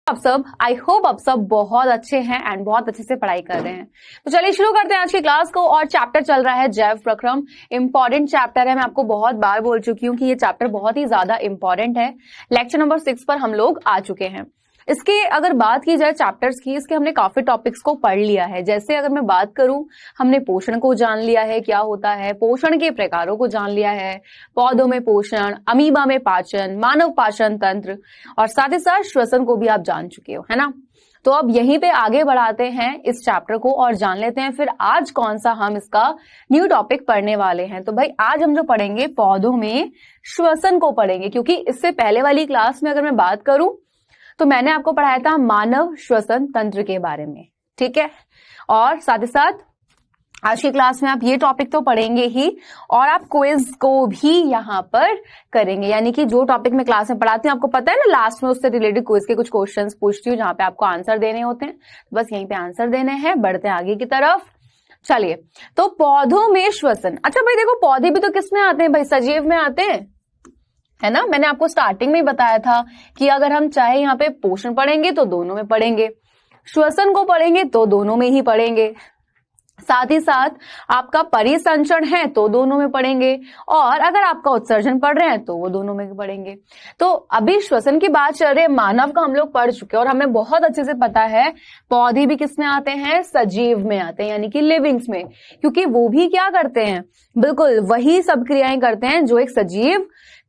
आप सब, I hope आप सब बहुत अच्छे हैं एंड बहुत अच्छे से पढ़ाई कर रहे हैं। तो चलिए शुरू करते हैं आज की क्लास को। और चैप्टर चल रहा है जैव प्रक्रम। इंपॉर्टेंट चैप्टर है, मैं आपको बहुत बार बोल चुकी हूँ कि ये चैप्टर बहुत ही ज्यादा इंपॉर्टेंट है। लेक्चर नंबर 6 पर हम लोग आ चुके हैं। इसके अगर बात की जाए चैप्टर्स की, इसके हमने काफी टॉपिक्स को पढ़ लिया है। जैसे अगर मैं बात करूं, हमने पोषण को जान लिया है, क्या होता है, पोषण के प्रकारों को जान लिया है, पौधों में पोषण, अमीबा में पाचन, मानव पाचन तंत्र, और साथ ही साथ श्वसन को भी आप जान चुके हो, है ना। तो अब यहीं पे आगे बढ़ाते हैं इस चैप्टर को और जान लेते हैं फिर आज कौन सा हम इसका न्यू टॉपिक पढ़ने वाले हैं। तो भाई आज हम जो पढ़ेंगे पौधों में श्वसन को पढ़ेंगे, क्योंकि इससे पहले वाली क्लास में अगर मैं बात करूं तो मैंने आपको पढ़ाया था मानव श्वसन तंत्र के बारे में, ठीक है। और साथ ही साथ आज की क्लास में आप ये टॉपिक तो पढ़ेंगे ही और आप क्विज को भी यहाँ पर करेंगे, यानी कि जो टॉपिक मैं क्लास में पढ़ाती हूँ आपको पता है ना, लास्ट में उससे रिलेटेड क्विज के कुछ क्वेश्चंस पूछती हूँ जहां पे आपको आंसर देने होते हैं। बस यहीं पे आंसर देने हैं, बढ़ते हैं आगे की तरफ। चलिए, तो पौधों में श्वसन। अच्छा भाई देखो, पौधे भी तो किस में आते हैं भाई, सजीव में आते हैं, है ना। मैंने आपको स्टार्टिंग में ही बताया था कि अगर हम चाहे यहाँ पे पोषण पढ़ेंगे तो दोनों में पढ़ेंगे, श्वसन को पढ़ेंगे तो दोनों में ही पढ़ेंगे, साथ ही साथ आपका परिसंचरण है तो दोनों में पढ़ेंगे, और अगर आपका उत्सर्जन पढ़ रहे हैं तो वो दोनों में पढ़ेंगे। तो अभी श्वसन की बात चल रही है, मानव का हम लोग पढ़ चुके हैं और हमें बहुत अच्छे से पता है पौधे भी किस में आते हैं, सजीव में आते हैं, यानी कि लिविंग्स में, क्योंकि वो भी क्या करते हैं, बिल्कुल वही सब क्रियाएं करते हैं जो एक सजीव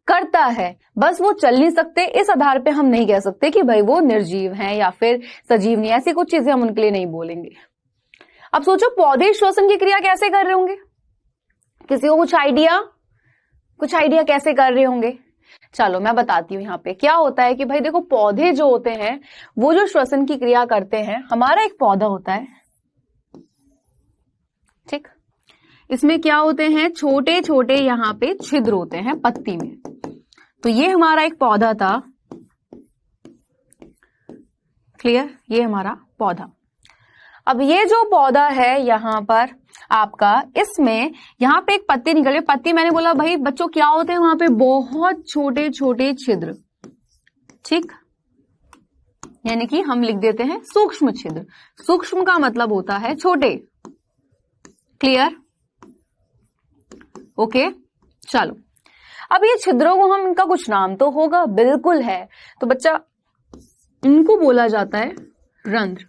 करता है। बस वो चल नहीं सकते, इस आधार पे हम नहीं कह सकते कि भाई वो निर्जीव हैं या फिर सजीव नहीं, ऐसी कुछ चीजें हम उनके लिए नहीं बोलेंगे। अब सोचो पौधे श्वसन की क्रिया कैसे कर रहे होंगे, किसी को कुछ आइडिया कैसे कर रहे होंगे। चलो मैं बताती हूँ। यहाँ पे क्या होता है कि भाई देखो, पौधे जो होते हैं वो जो श्वसन की क्रिया करते हैं, हमारा एक पौधा होता है, ठीक, इसमें क्या होते हैं, छोटे छोटे यहाँ पे छिद्र होते हैं पत्ती में। तो ये हमारा एक पौधा था, क्लियर, ये हमारा पौधा। अब ये जो पौधा है यहाँ पर आपका, इसमें यहाँ पे एक पत्ती निकल रही है। पत्ती मैंने बोला भाई बच्चों क्या होते हैं, वहां पे बहुत छोटे छोटे छिद्र, ठीक, यानी कि हम लिख देते हैं सूक्ष्म छिद्र। सूक्ष्म का मतलब होता है छोटे, क्लियर, ओके। चलो, अब ये छिद्रों को हम, इनका कुछ नाम तो होगा, बिल्कुल है। तो बच्चा इनको बोला जाता है रंध्र,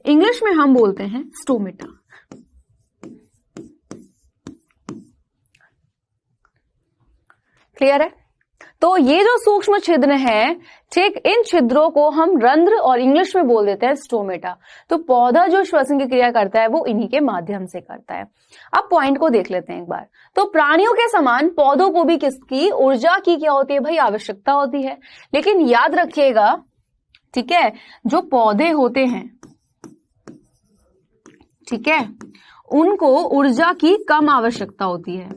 इंग्लिश में हम बोलते हैं स्टोमेटा। क्लियर है। तो ये जो सूक्ष्म छिद्र है, ठीक, इन छिद्रों को हम रंध्र और इंग्लिश में बोल देते हैं स्टोमेटा। तो पौधा जो श्वसन की क्रिया करता है वो इन्हीं के माध्यम से करता है। अब पॉइंट को देख लेते हैं एक बार। तो प्राणियों के समान पौधों को भी किसकी, ऊर्जा की क्या होती है भाई, आवश्यकता होती है। लेकिन याद रखिएगा, ठीक है, जो पौधे होते हैं, ठीक है, उनको ऊर्जा की कम आवश्यकता होती है।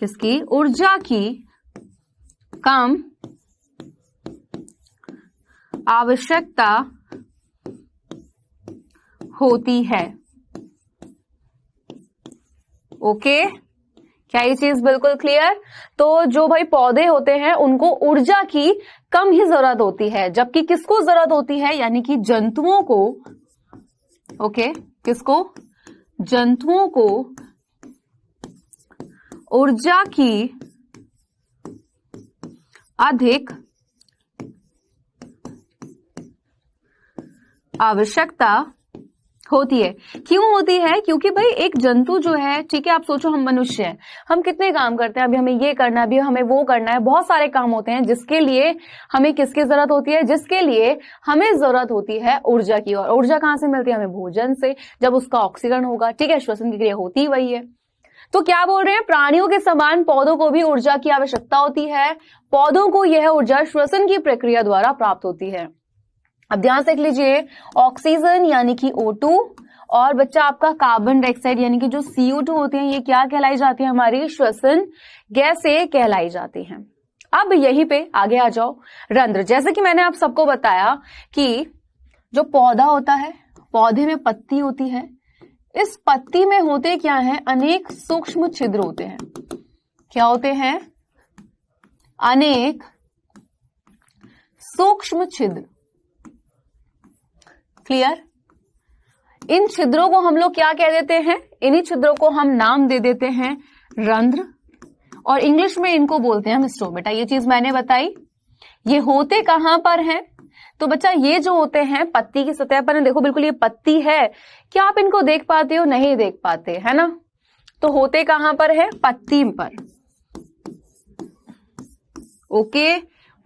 किसकी, ऊर्जा की कम आवश्यकता होती है। ओके, क्या ये चीज बिल्कुल क्लियर। तो जो भाई पौधे होते हैं उनको ऊर्जा की कम ही जरूरत होती है, जबकि किसको जरूरत होती है, यानी कि जंतुओं को, ओके, किसको, जंतुओं को ऊर्जा की अधिक आवश्यकता होती है। क्यों होती है, क्योंकि भाई एक जंतु जो है, ठीक है, आप सोचो हम मनुष्य हैं, हम कितने काम करते हैं, अभी हमें ये करना है, अभी हमें वो करना है, बहुत सारे काम होते हैं जिसके लिए हमें किसकी जरूरत होती है, जिसके लिए हमें जरूरत होती है ऊर्जा की। और ऊर्जा कहां से मिलती है, हमें भोजन से, जब उसका ऑक्सीकरण होगा, ठीक है, श्वसन की क्रिया होती ही वही है। तो क्या बोल रहे हैं, प्राणियों के समान पौधों को भी ऊर्जा की आवश्यकता होती है। पौधों को यह ऊर्जा श्वसन की प्रक्रिया द्वारा प्राप्त होती है। अब ध्यान से देख लीजिए, ऑक्सीजन यानी कि O2 और बच्चा आपका कार्बन डाइऑक्साइड यानी कि जो CO2 होती है, ये क्या कहलाई जाती है, हमारी श्वसन गैसें कहलाई जाती हैं। अब यहीं पे आगे आ जाओ, रंध्र। जैसे कि मैंने आप सबको बताया कि जो पौधा होता है, पौधे में पत्ती होती है, इस पत्ती में होते क्या है, अनेक सूक्ष्म छिद्र होते हैं। क्या होते हैं, अनेक सूक्ष्म छिद्र। क्लियर? इन छिद्रों को हम लोग क्या कह देते हैं? इन्हीं छिद्रों को हम नाम दे देते हैं रंध्र, और इंग्लिश में इनको बोलते हैं हम स्टोमेटा। ये चीज मैंने बताई। ये होते कहां पर हैं? तो बच्चा ये जो होते हैं पत्ती की सतह पर, देखो बिल्कुल ये पत्ती है, क्या आप इनको देख पाते हो? नहीं देख पाते, है ना? तो होते कहां पर है? पत्ती पर। Okay,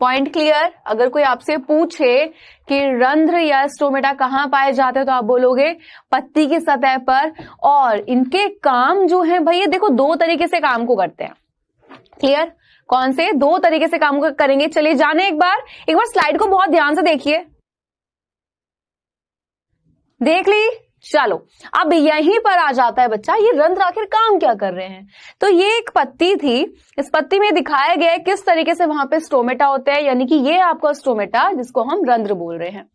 point clear? अगर कोई आपसे पूछे कि रंध्र या स्टोमेटा कहां पाए जाते हैं तो आप बोलोगे पत्ती की सतह पर। और इनके काम जो है भाई, ये देखो दो तरीके से काम को करते हैं। क्लियर? कौन से? दो तरीके से काम को करेंगे। चलिए जाने एक बार स्लाइड को बहुत ध्यान से देखिए। देख ली? चलो अब यहीं पर आ जाता है बच्चा, ये रंध्र आखिर काम क्या कर रहे हैं। तो ये एक पत्ती थी, इस पत्ती में दिखाया गया है किस तरीके से वहां पे स्टोमेटा होते हैं, यानी कि ये आपका स्टोमेटा जिसको हम रंध्र बोल रहे हैं।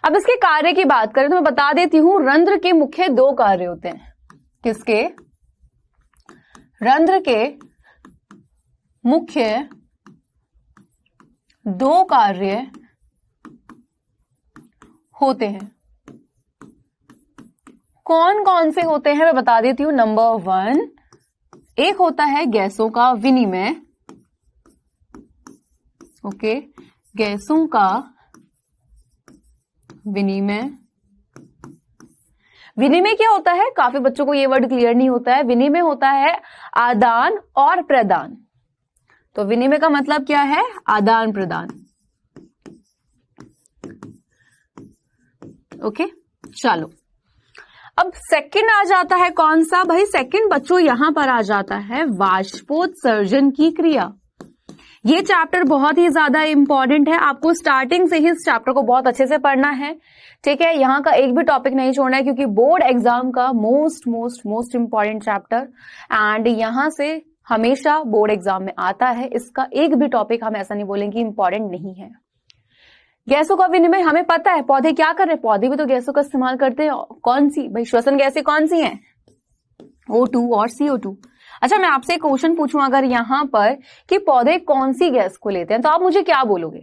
अब इसके कार्य की बात करें तो मैं बता देती हूं, रंध्र के मुख्य दो कार्य होते हैं। किसके? रंध्र के मुख्य दो कार्य होते हैं। कौन कौन से होते हैं मैं बता देती हूं। नंबर 1, एक होता है गैसों का विनिमय। ओके, गैसों का विनिमय। विनिमय क्या होता है? काफी बच्चों को ये वर्ड क्लियर नहीं होता है। विनिमय होता है आदान और प्रदान। तो विनिमय का मतलब क्या है? आदान प्रदान। ओके, चलो अब सेकंड आ जाता है कौन सा भाई? सेकंड बच्चों यहां पर आ जाता है वाष्पोत्सर्जन की क्रिया। ये चैप्टर बहुत ही ज्यादा इंपॉर्टेंट है, आपको स्टार्टिंग से ही इस चैप्टर को बहुत अच्छे से पढ़ना है। ठीक है, यहाँ का एक भी टॉपिक नहीं छोड़ना है, क्योंकि बोर्ड एग्जाम का most most most important chapter, and यहां से हमेशा बोर्ड एग्जाम में आता है। इसका एक भी टॉपिक हम ऐसा नहीं बोलेंगे इंपॉर्टेंट नहीं है। गैसों का विनिमय हमें पता है, पौधे क्या कर रहे हैं? पौधे भी तो गैसों का इस्तेमाल करते हैं। कौन सी भाई? श्वसन गैसें कौन सी हैं? O2 और CO2। अच्छा, मैं आपसे एक क्वेश्चन पूछूं अगर यहां पर कि पौधे कौन सी गैस को लेते हैं, तो आप मुझे क्या बोलोगे?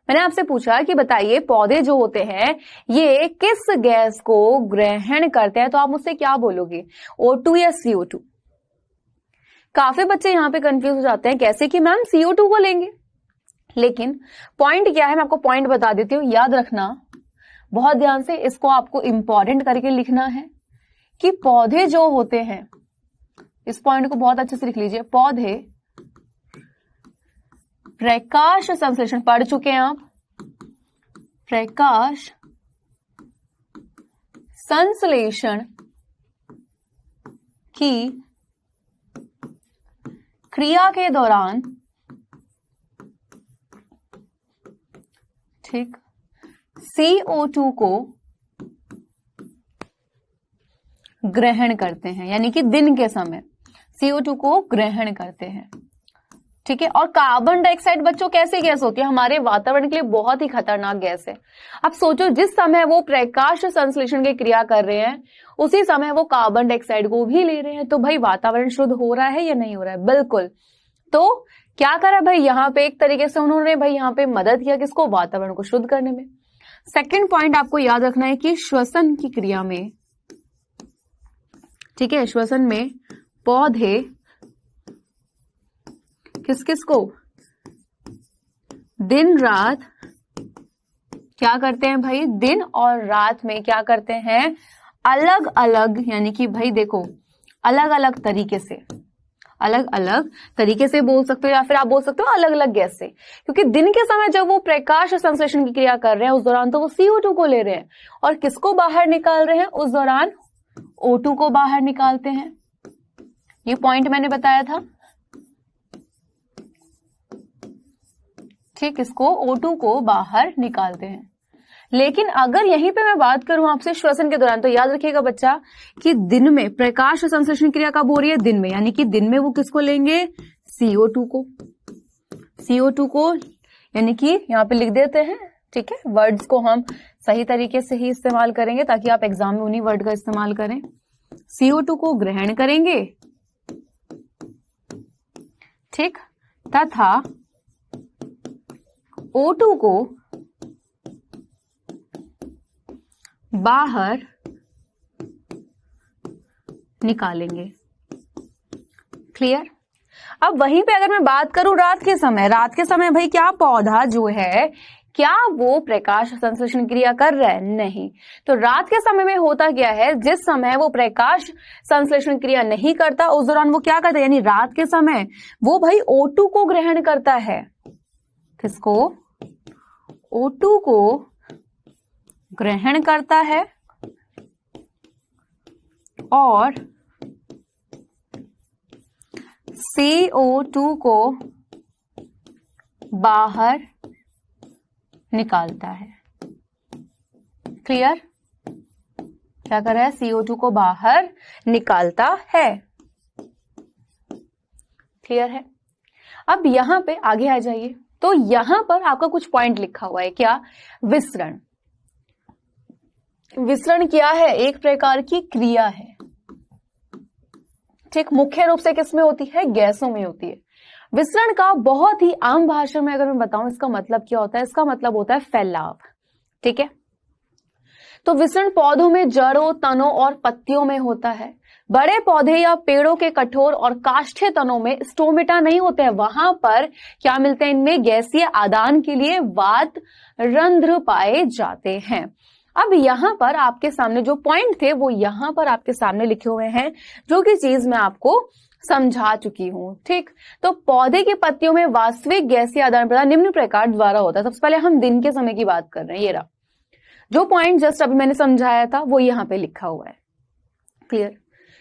मैंने आपसे पूछा कि बताइए पौधे जो होते हैं ये किस गैस को ग्रहण करते हैं, तो आप मुझसे क्या बोलोगे? O2 या CO2? काफी बच्चे यहां पे कंफ्यूज हो जाते हैं, कैसे कि मैम CO2 को लेंगे। लेकिन पॉइंट क्या है, मैं आपको पॉइंट बता देती हूँ, याद रखना बहुत ध्यान से, इसको आपको इंपॉर्टेंट करके लिखना है कि पौधे जो होते हैं, इस पॉइंट को बहुत अच्छे से लिख लीजिए। पौधे प्रकाश संश्लेषण, पढ़ चुके हैं आप, प्रकाश संश्लेषण की क्रिया के दौरान, ठीक, CO2 को ग्रहण करते हैं, यानी कि दिन के समय CO2 को ग्रहण करते हैं। ठीक है, और कार्बन डाइऑक्साइड बच्चों कैसी गैस होती है? हमारे वातावरण के लिए बहुत ही खतरनाक गैस है। अब सोचो, जिस समय वो प्रकाश संश्लेषण की क्रिया कर रहे हैं उसी समय वो कार्बन डाइऑक्साइड को भी ले रहे हैं, तो भाई वातावरण शुद्ध हो रहा है या नहीं हो रहा है? बिल्कुल। तो क्या करा भाई, यहाँ पे एक तरीके से उन्होंने भाई यहाँ पे मदद किया किसको? वातावरण को शुद्ध करने में। सेकंड पॉइंट आपको याद रखना है कि श्वसन की क्रिया में, ठीक है, श्वसन में पौधे किस किस को दिन रात क्या करते हैं भाई? दिन और रात में क्या करते हैं? अलग अलग, यानी कि भाई देखो अलग अलग तरीके से, अलग अलग तरीके से बोल सकते हो, या फिर आप बोल सकते हो अलग अलग गैस से, क्योंकि दिन के समय जब वो प्रकाश संश्लेषण की क्रिया कर रहे हैं उस दौरान तो वो CO2 को ले रहे हैं, और किसको बाहर निकाल रहे हैं? उस दौरान O2 को बाहर निकालते हैं। ये पॉइंट मैंने बताया था, ठीक, इसको O2 को बाहर निकालते हैं। लेकिन अगर यहीं पे मैं बात करूं आपसे श्वसन के दौरान, तो याद रखिएगा बच्चा कि दिन में प्रकाश संश्लेषण क्रिया कब हो रही है? दिन में, यानी कि दिन में वो किसको लेंगे? CO2 को। CO2 को, यानी कि यहां पे लिख देते हैं, ठीक है, वर्ड्स को हम सही तरीके से ही इस्तेमाल करेंगे ताकि आप एग्जाम में उन्हीं वर्ड का इस्तेमाल करें। CO2 को ग्रहण करेंगे, ठीक, तथा O2 को बाहर निकालेंगे। क्लियर? अब वहीं पे अगर मैं बात करूं रात के समय भाई क्या पौधा जो है क्या वो प्रकाश संश्लेषण क्रिया कर रहा है? नहीं। तो रात के समय में होता क्या है, जिस समय वो प्रकाश संश्लेषण क्रिया नहीं करता उस दौरान वो क्या करता है, यानी रात के समय वो भाई O2 को ग्रहण करता है। किसको? O2 को ग्रहण करता है और CO2 को बाहर निकालता है। क्लियर? क्या कर रहा है? CO2 को बाहर निकालता है। क्लियर है? अब यहां पे आगे आ जाइए। तो यहां पर आपका कुछ पॉइंट लिखा हुआ है, क्या? विसरण। विसरण क्या है? एक प्रकार की क्रिया है। ठीक, मुख्य रूप से किसमें होती है? गैसों में होती है। विसरण का बहुत ही आम भाषा में अगर मैं बताऊं इसका मतलब क्या होता है, इसका मतलब होता है फैलाव। ठीक है, तो विसरण पौधों में जड़ों, तनों और पत्तियों में होता है। बड़े पौधे या पेड़ों के कठोर और काष्ठीय तनों में स्टोमेटा नहीं होते हैं, वहां पर क्या मिलते हैं? इनमें गैसीय आदान के लिए वात रंध्र पाए जाते हैं। अब यहां पर आपके सामने जो पॉइंट थे वो यहां पर आपके सामने लिखे हुए हैं, जो कि चीज मैं आपको समझा चुकी हूं। ठीक, तो पौधे की पत्तियों में वास्तविक गैसीय आदान प्रदान निम्न प्रकार द्वारा होता है। सबसे पहले हम दिन के समय की बात कर रहे हैं। ये रहा जो पॉइंट जस्ट अभी मैंने समझाया था वो यहां पे लिखा हुआ है। क्लियर?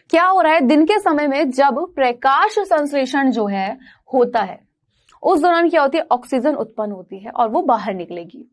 क्या हो रहा है? दिन के समय में जब प्रकाश संश्लेषण जो है होता है उस दौरान क्या होती है? ऑक्सीजन उत्पन्न होती है और वो बाहर निकलेगी।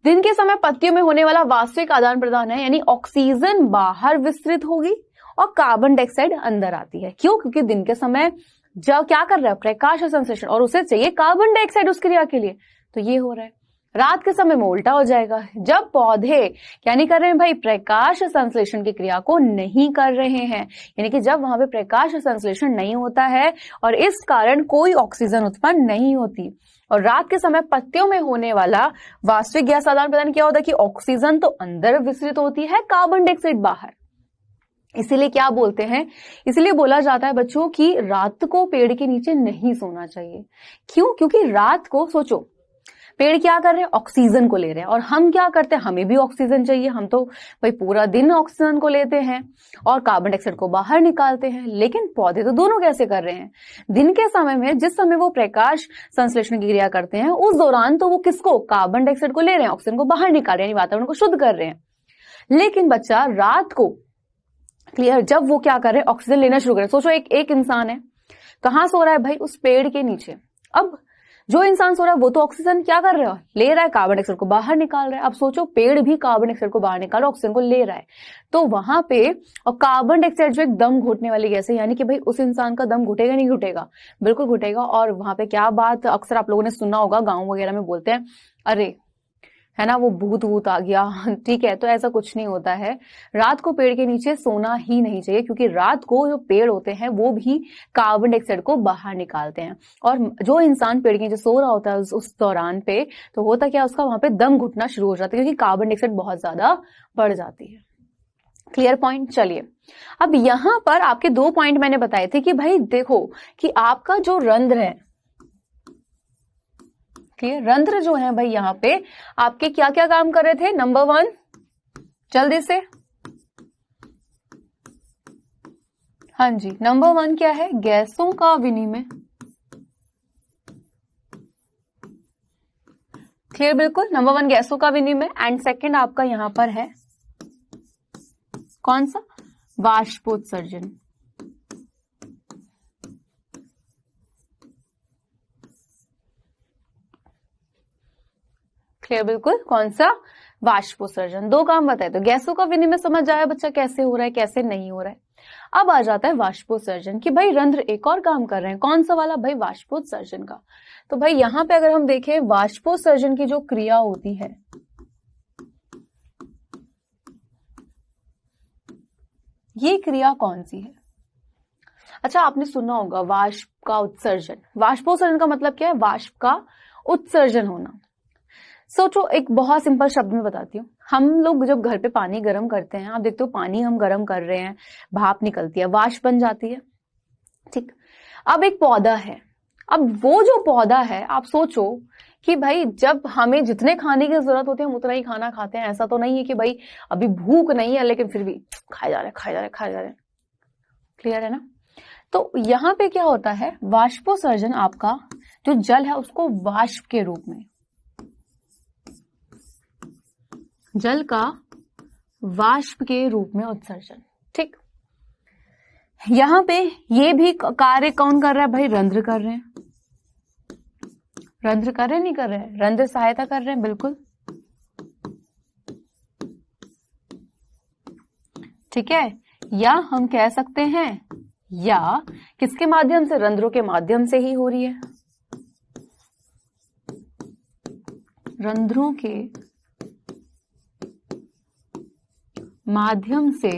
दिन के समय पत्तियों में होने वाला वास्तविक आदान प्रदान है, यानी ऑक्सीजन बाहर विस्तृत होगी और कार्बन डाइऑक्साइड अंदर आती है। क्यों? क्योंकि दिन के समय जब क्या कर रहा है? प्रकाश संश्लेषण, और उसे चाहिए कार्बन डाइऑक्साइड उस क्रिया के लिए, तो ये हो रहा है। रात के समय में उल्टा हो जाएगा, जब पौधे क्या नहीं कर रहे हैं भाई? प्रकाश संश्लेषण की क्रिया को नहीं कर रहे हैं, यानी कि जब वहां पे प्रकाश संश्लेषण नहीं होता है और इस कारण कोई ऑक्सीजन उत्पन्न नहीं होती। और रात के समय पत्तियों में होने वाला वास्तविक गैस आदान प्रदान क्या होता है कि ऑक्सीजन तो अंदर विस्तृत होती है, कार्बन डाइऑक्साइड बाहर। इसीलिए क्या बोलते हैं? इसलिए बोला जाता है बच्चों कि रात को पेड़ के नीचे नहीं सोना चाहिए। क्यों? क्योंकि रात को सोचो पेड़ क्या कर रहे हैं? ऑक्सीजन को ले रहे हैं, और हम क्या करते हैं? हमें भी ऑक्सीजन चाहिए। हम तो भाई पूरा दिन ऑक्सीजन को लेते हैं और कार्बन डाइऑक्साइड को बाहर निकालते हैं, लेकिन पौधे तो दोनों कैसे कर रहे हैं? दिन के समय में जिस समय वो प्रकाश संश्लेषण की क्रिया करते हैं उस दौरान तो वो किसको? कार्बन डाइऑक्साइड को ले रहे हैं, ऑक्सीजन को बाहर निकाल रहे हैं, यानी वातावरण को शुद्ध कर रहे हैं। लेकिन बच्चा रात को, क्लियर, जब वो क्या कर रहे हैं? ऑक्सीजन लेना शुरू कर रहे हैं। सोचो एक इंसान है, कहां सो रहा है भाई? उस पेड़ के नीचे। अब जो इंसान सो रहा है वो तो ऑक्सीजन क्या कर रहा है? ले रहा है, कार्बन डाइऑक्साइड को बाहर निकाल रहा है। अब सोचो पेड़ भी कार्बन डाइऑक्साइड को बाहर निकाल रहा है, ऑक्सीजन को ले रहा है, तो वहां पे और कार्बन डाइऑक्साइड जो एक दम घुटने वाली गैस है, यानी कि भाई उस इंसान का दम घुटेगा नहीं घुटेगा? बिल्कुल घुटेगा। और वहां पे क्या बात अक्सर आप लोगों ने सुना होगा, गाँव वगैरह में बोलते हैं, अरे है ना, वो भूत भूत आ गया। ठीक है, तो ऐसा कुछ नहीं होता है। रात को पेड़ के नीचे सोना ही नहीं चाहिए, क्योंकि रात को जो पेड़ होते हैं वो भी कार्बन डाइऑक्साइड को बाहर निकालते हैं। और जो इंसान पेड़ के नीचे सो रहा होता है उस दौरान पे, तो होता क्या, उसका वहां पे दम घुटना शुरू हो जाता है, क्योंकि कार्बन डाइऑक्साइड बहुत ज्यादा बढ़ जाती है। Clear point? चलिए, अब यहां पर आपके 2 पॉइंट मैंने बताए थे कि भाई देखो कि आपका जो रंध्र है, क्लियर, रंध्र जो है भाई यहाँ पे आपके क्या क्या काम कर रहे थे? नंबर 1, जल्दी से, हाँ जी, नंबर 1 क्या है? गैसों का विनिमय। क्लियर, बिल्कुल, नंबर 1 गैसों का विनिमय। एंड सेकंड आपका यहां पर है कौन सा? वाष्पोत्सर्जन। क्लियर, बिल्कुल, कौन सा? वाष्पोत्सर्जन। 2 काम बताए, तो गैसों का विनिमय समझ आया बच्चा, कैसे हो रहा है कैसे नहीं हो रहा है। अब आ जाता है वाष्पोत्सर्जन, कि भाई रंध्र एक और काम कर रहे हैं, कौन सा वाला? भाई वाष्पोत्सर्जन का। तो भाई यहां पे अगर हम देखें वाष्पोत्सर्जन की जो क्रिया होती है, ये क्रिया कौन सी है? अच्छा, आपने सुना होगा वाष्प का उत्सर्जन। वाष्पोत्सर्जन का मतलब क्या है? वाष्प का उत्सर्जन होना। सोचो, एक बहुत सिंपल शब्द में बताती हूँ। हम लोग जब घर पे पानी गर्म करते हैं, आप देखते हो पानी हम गर्म कर रहे हैं, भाप निकलती है, वाष्प बन जाती है, ठीक। अब एक पौधा है, अब वो जो पौधा है, आप सोचो कि भाई जब हमें जितने खाने की जरूरत होती है हम उतना ही खाना खाते हैं। ऐसा तो नहीं है कि भाई अभी भूख नहीं है लेकिन फिर भी खाए जा रहे हैं। क्लियर है ना? तो यहाँ पे क्या होता है, वाष्पोत्सर्जन, आपका जो जल है उसको वाष्प के रूप में, जल का वाष्प के रूप में उत्सर्जन, ठीक। यहां पे ये भी कार्य कौन कर रहा है भाई? रंध्र कर रहे हैं। रंध्र कर रहे नहीं कर रहे हैं? रंध्र सहायता कर रहे हैं, बिल्कुल, ठीक है। या हम कह सकते हैं, या किसके माध्यम से? रंध्रों के माध्यम से ही हो रही है। रंध्रों के माध्यम से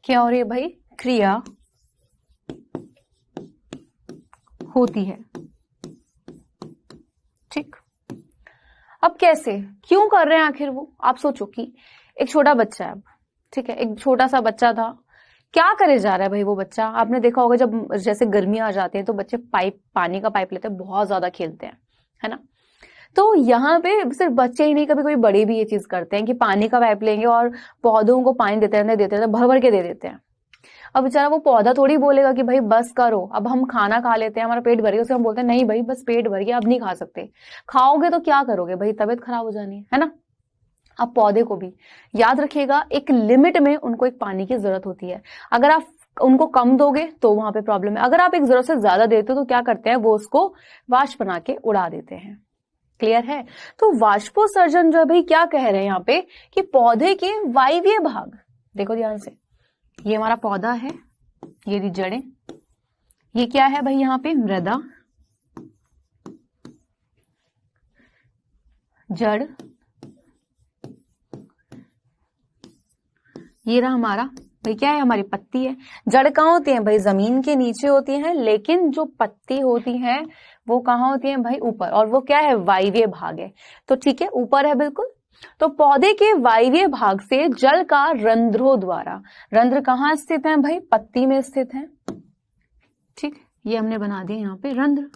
क्या हो रही है भाई? क्रिया होती है, ठीक। अब कैसे, क्यों कर रहे हैं आखिर वो? आप सोचो कि एक छोटा बच्चा है, ठीक है, एक छोटा सा बच्चा था, क्या करे जा रहा है भाई वो बच्चा? आपने देखा होगा जब जैसे गर्मी आ जाती है तो बच्चे पानी का पाइप लेते हैं, बहुत ज्यादा खेलते हैं, है ना। तो यहाँ पे सिर्फ बच्चे ही नहीं, कभी कभी बड़े भी ये चीज करते हैं कि पानी का पाइप लेंगे और पौधों को पानी देते रहते, भर भर के दे देते हैं। अब बेचारा वो पौधा थोड़ी बोलेगा कि भाई बस करो, अब हम खाना खा लेते हैं, हमारा पेट भर गया, उससे हम बोलते हैं नहीं भाई बस पेट भर गया, अब नहीं खा सकते। खाओगे तो क्या करोगे भाई? तबीयत खराब हो जानी है ना। अब पौधे को भी याद रखिएगा, एक लिमिट में उनको एक पानी की जरूरत होती है। अगर आप उनको कम दोगे तो वहां पे प्रॉब्लम है, अगर आप एक जरूरत से ज्यादा देते हो तो क्या करते हैं, वो उसको वाष्प बना के उड़ा देते हैं। क्लियर है? तो वाष्पोत्सर्जन जो है भाई, क्या कह रहे हैं यहाँ पे कि पौधे के वायवीय भाग, देखो ध्यान से, ये हमारा पौधा है, ये जड़ें, ये क्या है भाई यहाँ पे? मृदा, जड़, ये रहा हमारा भाई, क्या है? हमारी पत्ती है। जड़ कहाँ होती है भाई? जमीन के नीचे होती है, लेकिन जो पत्ती होती है वो कहाँ होती है भाई? ऊपर। और वो क्या है? वायवीय भाग है। तो ठीक है, ऊपर है बिल्कुल। तो पौधे के वायवीय भाग से जल का रंध्रों द्वारा, रंध्र कहाँ स्थित है भाई? पत्ती में स्थित है, ठीक। ये हमने बना दिया यहाँ पे रंध्र।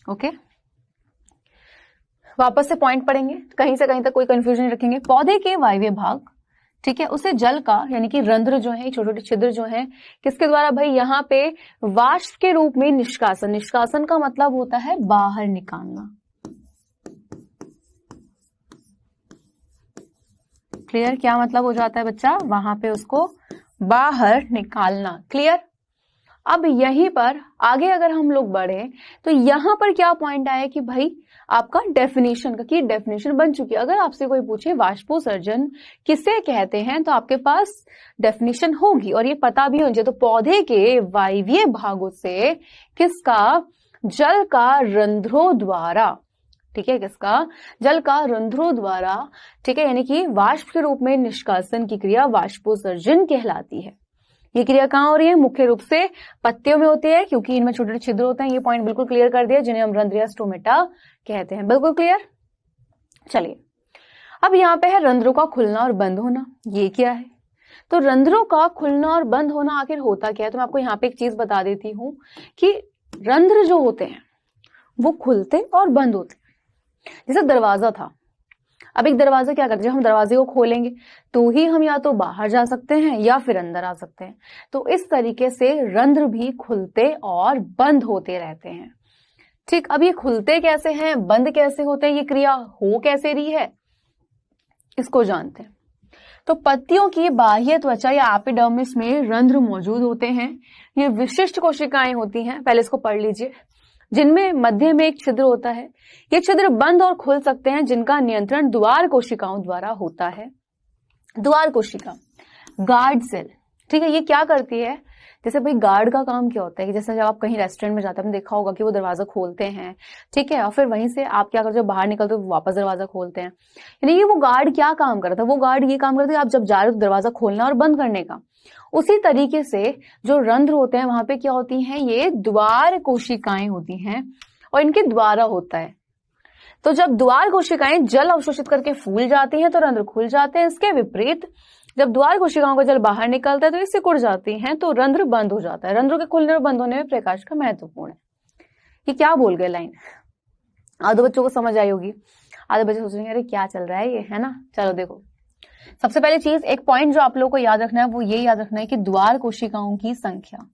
ओके, वापस से पॉइंट पढ़ेंगे, कहीं से कहीं तक कोई कंफ्यूजन नहीं रखेंगे। पौधे के वायवीय भाग, ठीक है, उसे जल का यानी कि रंध्र जो है, छोटे छोटे छिद्र जो है, किसके द्वारा भाई? यहाँ पे वाष्प के रूप में निष्कासन। निष्कासन का मतलब होता है बाहर निकालना। क्लियर? क्या मतलब हो जाता है बच्चा? वहां पे उसको बाहर निकालना। क्लियर? अब यहीं पर आगे अगर हम लोग बढ़े तो यहां पर क्या पॉइंट आया कि भाई आपका डेफिनेशन का, की डेफिनेशन बन चुकी है। अगर आपसे कोई पूछे वाष्पोत्सर्जन किसे कहते हैं तो आपके पास डेफिनेशन होगी और ये पता भी होना चाहिए। तो पौधे के वायवीय भागों से किसका? जल का रंध्रों द्वारा, ठीक है, किसका? जल का रंध्रों द्वारा, ठीक है, यानी कि वाष्प के रूप में निष्कासन की क्रिया वाष्पोत्सर्जन कहलाती है। ये क्रिया कहाँ हो रही है? मुख्य रूप से पत्तियों में होती है, क्योंकि इनमें छोटे छोटे छिद्र होते हैं। ये पॉइंट बिल्कुल क्लियर कर दिया, जिन्हें हम रंध्र या स्टोमेटा कहते हैं। बिल्कुल क्लियर? चलिए, अब यहाँ पे है रंध्रों का खुलना और बंद होना। ये क्या है? तो रंध्रों का खुलना और बंद होना आखिर होता क्या है? तो मैं आपको यहाँ पे एक चीज बता देती हूँ कि रंध्र जो होते हैं वो खुलते और बंद होते हैं। जैसे दरवाजा था, अब एक दरवाजा क्या करते हैं? जब हम दरवाजे को खोलेंगे तो ही हम या तो बाहर जा सकते हैं या फिर अंदर आ सकते हैं। तो इस तरीके से रंध्र भी खुलते और बंद होते रहते हैं, ठीक। अब ये खुलते कैसे हैं, बंद कैसे होते हैं, ये क्रिया हो कैसे रही है, इसको जानते हैं। तो पत्तियों की बाह्य त्वचा या एपिडर्मिस में रंध्र मौजूद होते हैं। ये विशिष्ट कोशिकाएं होती हैं, पहले इसको पढ़ लीजिए, जिनमें मध्य में एक छिद्र होता है। ये छिद्र बंद और खुल सकते हैं, जिनका नियंत्रण द्वार कोशिकाओं द्वारा होता है। द्वार कोशिका, गार्ड सेल, ठीक है, ये क्या करती है? जैसे भाई गार्ड का काम क्या होता है कि जैसे जब आप कहीं रेस्टोरेंट में जाते हैं, आपने देखा होगा कि वो दरवाजा खोलते हैं, ठीक है, और फिर वहीं से आप क्या करते हो? बाहर निकलते हो, वापस दरवाजा खोलते हैं। यानी ये वो गार्ड क्या काम करता है? वो गार्ड ये काम करता है, आप जब जा रहे हो दरवाजा खोलना और बंद करने का। उसी तरीके से जो रंध्र होते हैं वहां पे क्या होती हैं, ये द्वार कोशिकाएं होती हैं और इनके द्वारा होता है। तो जब द्वार कोशिकाएं जल अवशोषित करके फूल जाती हैं तो रंध्र खुल जाते हैं। इसके विपरीत जब द्वार कोशिकाओं का जल बाहर निकलता है तो इससे सिकुड़ जाती हैं तो रंध्र बंद हो जाता है। रंध्रों के खुलने और बंद होने में प्रकाश का महत्वपूर्ण है। ये क्या बोल गए लाइन? आधे बच्चों को समझ आई होगी, आधे बच्चे सोच रहे हैं अरे क्या चल रहा है ये, है ना। चलो देखो, सबसे पहली चीज, एक पॉइंट जो आप लोगों को याद रखना है वो ये याद रखना है कि द्वार कोशिकाओं की संख्या,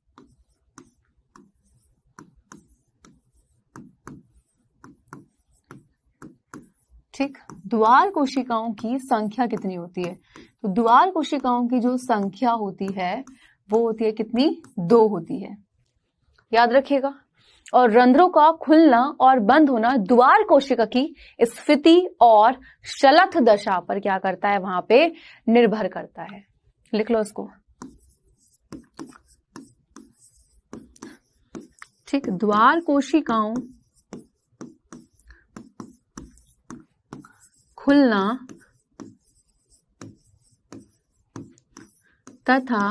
ठीक, द्वार कोशिकाओं की संख्या कितनी होती है? तो द्वार कोशिकाओं की जो संख्या होती है वो होती है कितनी? 2 होती है, याद रखिएगा। और रंध्रों का खुलना और बंद होना द्वार कोशिका की स्फीति और शलथ दशा पर क्या करता है, वहां पे निर्भर करता है। लिख लो इसको, ठीक। द्वार कोशिकाओं खुलना तथा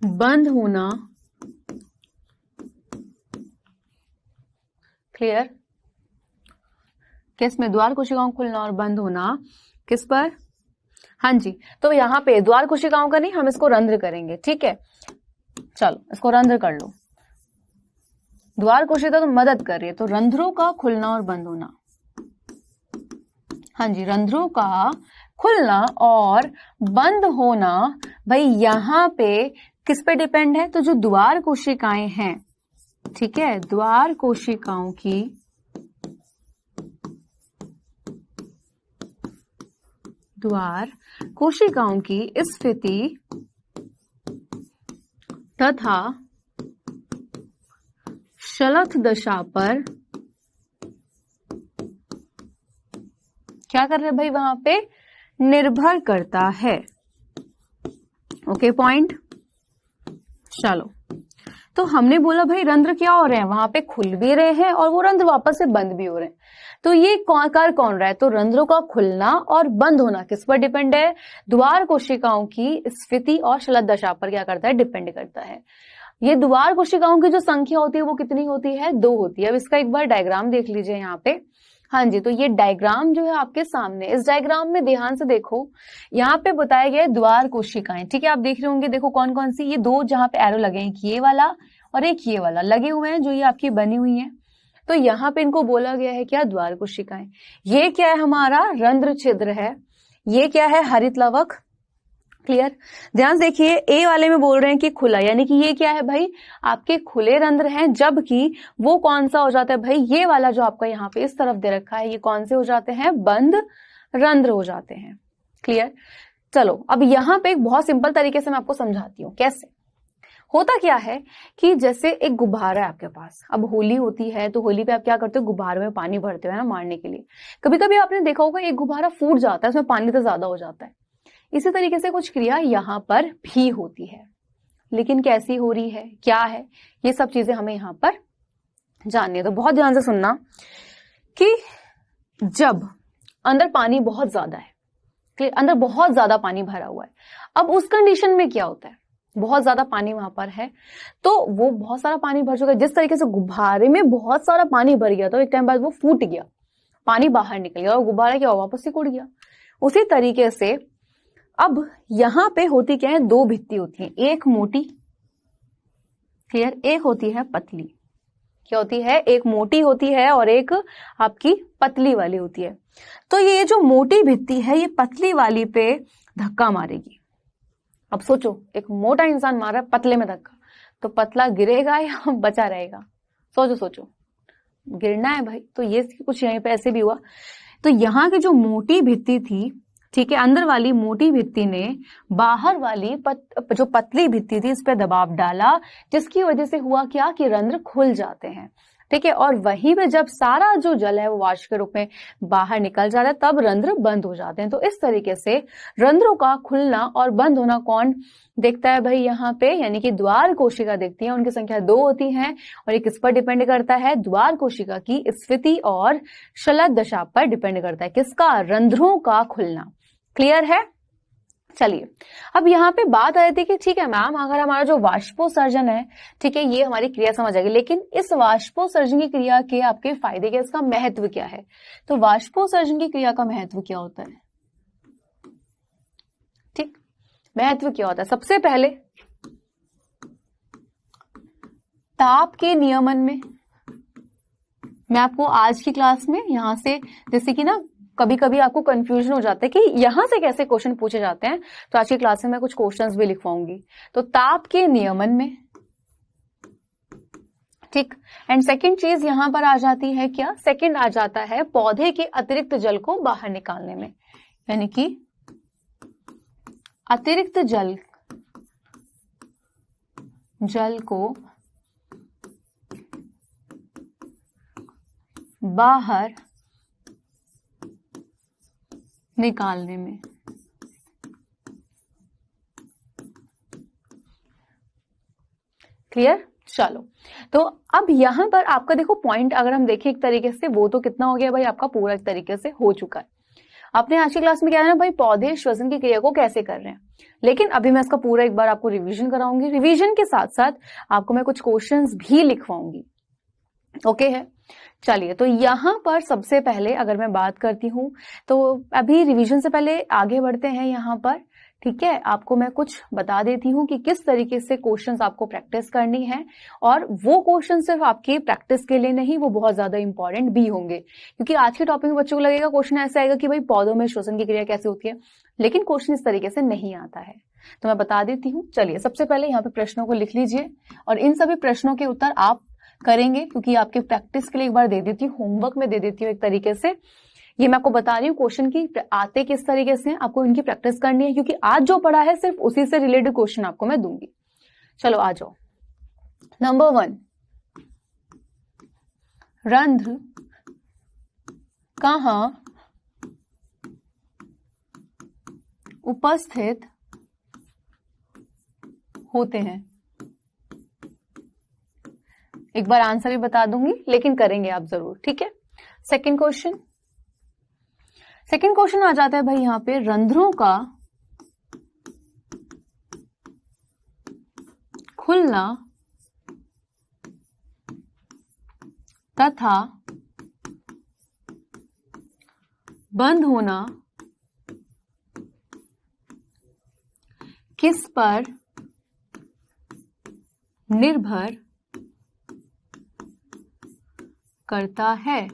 बंद होना, क्लियर? किस में? द्वार कोशिकाओं खुलना और बंद होना किस पर? हाँ जी, तो यहाँ पे द्वार कोशिकाओं का नहीं, हम इसको रंध्र करेंगे, ठीक है। चलो इसको रंध्र कर लो। द्वार कोशिका तो मदद कर रही है, तो रंध्रों का खुलना और बंद होना, हाँ जी, रंध्रों का खुलना और बंद होना भाई यहाँ पे किस पे डिपेंड है? तो जो द्वार कोशिकाएं हैं, ठीक है, द्वार कोशिकाओं की स्थिति तथा शलथ दशा पर क्या कर रहे हैं भाई, वहां पे निर्भर करता है। Okay point. चलो, तो हमने बोला भाई रंध्र क्या हो रहे हैं, वहां पे खुल भी रहे हैं और वो रंध्र वापस से बंद भी हो रहे हैं। तो ये कर कौन रहा है? तो रंध्रों का खुलना और बंद होना किस पर डिपेंड है? द्वार कोशिकाओं की स्फीति और शलथ दशा पर क्या करता है? डिपेंड करता है। ये द्वार कोशिकाओं की जो संख्या होती है वो कितनी होती है? 2 होती है। अब इसका एक बार डायग्राम देख लीजिए यहाँ पे। हाँ जी, तो ये डायग्राम जो है आपके सामने, इस डायग्राम में ध्यान से देखो, यहाँ पे बताया गया है द्वार कोशिकाएं, ठीक है। आप देख रहे होंगे, देखो कौन कौन सी, ये 2 जहाँ पे एरो लगे हैं, ये वाला और एक ये वाला लगे हुए हैं, जो ये आपकी बनी हुई है। तो यहाँ पे इनको बोला गया है क्या? द्वार कोशिकाएं। ये क्या है? हमारा रंध्र छिद्र है। ये क्या है? हरित लवक। क्लियर? ध्यान से देखिए, ए वाले में बोल रहे हैं कि खुला, यानी कि ये क्या है भाई? आपके खुले रंध्र हैं, जबकि वो कौन सा हो जाता है भाई? ये वाला जो आपका यहाँ पे इस तरफ दे रखा है, ये कौन से हो जाते हैं? बंद रंध्र हो जाते हैं। क्लियर? चलो, अब यहाँ पे एक बहुत सिंपल तरीके से मैं आपको समझाती हूँ कैसे होता क्या है कि जैसे एक गुब्बारा है आपके पास। अब होली होती है तो होली पे आप क्या करते हो? गुब्बारे में पानी भरते हो, है ना, मारने के लिए। कभी कभी आपने देखा होगा एक गुब्बारा फूट जाता है, उसमें पानी तो ज्यादा हो जाता है। इसी तरीके से कुछ क्रिया यहाँ पर भी होती है, लेकिन कैसी हो रही है, क्या है, ये सब चीजें हमें यहाँ पर जाननी है। तो बहुत ध्यान से सुनना कि जब अंदर पानी बहुत ज्यादा है, अंदर बहुत ज्यादा पानी भरा हुआ है, अब उस कंडीशन में क्या होता है? बहुत ज्यादा पानी वहां पर है, तो वो बहुत सारा पानी भर चुका है। जिस तरीके से गुब्बारे में बहुत सारा पानी भर गया तो एक टाइम बाद वो फूट गया, पानी बाहर निकल गया और गुब्बारा क्या हुआ? वापस सिकुड़ गया। उसी तरीके से अब यहां पे होती क्या है? 2 भित्ति होती है, एक मोटी, क्लियर, एक होती है पतली। क्या होती है? एक मोटी होती है और एक आपकी पतली वाली होती है। तो ये जो मोटी भित्ति है ये पतली वाली पे धक्का मारेगी। अब सोचो, एक मोटा इंसान मार रहा है पतले में धक्का, तो पतला गिरेगा या बचा रहेगा? सोचो सोचो, गिरना है भाई। तो ये कुछ यहीं पे ऐसे भी हुआ। तो यहाँ की जो मोटी भित्ति थी, ठीक है, अंदर वाली मोटी भित्ति ने बाहर वाली जो पतली भित्ति थी इस पे दबाव डाला, जिसकी वजह से हुआ क्या कि रंध्र खुल जाते हैं। ठीक है, और वहीं पे जब सारा जो जल है वो वाष्प के रूप में बाहर निकल जाता है तब रंध्र बंद हो जाते हैं। तो इस तरीके से रंध्रों का खुलना और बंद होना कौन देखता है भाई? यहाँ पे यानी कि द्वार कोशिका देखती है। उनकी संख्या 2 होती है और ये किस पर डिपेंड करता है? द्वार कोशिका की स्फीति और शलथ दशा पर डिपेंड करता है। किसका? रंध्रों का खुलना। क्लियर है? चलिए, अब यहाँ पे बात आ रही थी कि ठीक है मैम, अगर हमारा जो वाष्पोत्सर्जन है, ठीक है, ये हमारी क्रिया समझ आएगी, लेकिन इस वाष्पोत्सर्जन की क्रिया के आपके फायदे क्या, इसका महत्व क्या है? तो वाष्पोत्सर्जन की क्रिया का महत्व क्या होता है? ठीक, महत्व क्या होता है? सबसे पहले ताप के नियमन में, मैं आपको आज की क्लास में यहां से, जैसे कि ना कभी कभी आपको कंफ्यूजन हो जाता है कि यहां से कैसे क्वेश्चन पूछे जाते हैं, तो आज की क्लास में मैं कुछ क्वेश्चंस भी लिखवाऊंगी। तो ताप के नियमन में, ठीक, एंड सेकंड चीज यहां पर आ जाती है क्या, सेकंड आ जाता है पौधे के अतिरिक्त जल को बाहर निकालने में, यानी कि अतिरिक्त जल को बाहर निकालने में। क्लियर? चलो, तो अब यहां पर आपका देखो पॉइंट अगर हम देखें एक तरीके से, वो तो कितना हो गया भाई, आपका पूरा एक तरीके से हो चुका है। आपने आज की क्लास में क्या है ना भाई, पौधे श्वसन की क्रिया को कैसे कर रहे हैं, लेकिन अभी मैं इसका पूरा एक बार आपको रिवीजन कराऊंगी। रिवीजन के साथ साथ आपको मैं कुछ क्वेश्चंस भी लिखवाऊंगी। ओके है? चलिए, तो यहां पर सबसे पहले अगर मैं बात करती हूं, तो अभी रिवीजन से पहले आगे बढ़ते हैं यहां पर, ठीक है। आपको मैं कुछ बता देती हूं कि किस तरीके से क्वेश्चंस आपको प्रैक्टिस करनी है, और वो क्वेश्चन सिर्फ आपकी प्रैक्टिस के लिए नहीं, वो बहुत ज्यादा इंपॉर्टेंट भी होंगे, क्योंकि आज के टॉपिक में बच्चों को लगेगा क्वेश्चन ऐसा आएगा कि भाई पौधों में श्वसन की क्रिया कैसे होती है, लेकिन क्वेश्चन इस तरीके से नहीं आता है, तो मैं बता देती हूँ। चलिए, सबसे पहले यहाँ पे प्रश्नों को लिख लीजिए, और इन सभी प्रश्नों के उत्तर आप करेंगे, क्योंकि आपके प्रैक्टिस के लिए एक बार दे देती हूँ, होमवर्क में दे देती हूँ एक तरीके से। ये मैं आपको बता रही हूँ क्वेश्चन की आते किस तरीके से, आपको इनकी प्रैक्टिस करनी है, क्योंकि आज जो पढ़ा है सिर्फ उसी से रिलेटेड क्वेश्चन आपको मैं दूंगी। चलो आ जाओ। नंबर 1, रंध्र कहाँ उपस्थित होते हैं? एक बार आंसर भी बता दूंगी, लेकिन करेंगे आप जरूर, ठीक है। सेकंड क्वेश्चन आ जाता है भाई यहाँ पे, रंध्रों का खुलना तथा बंद होना किस पर निर्भर करता है?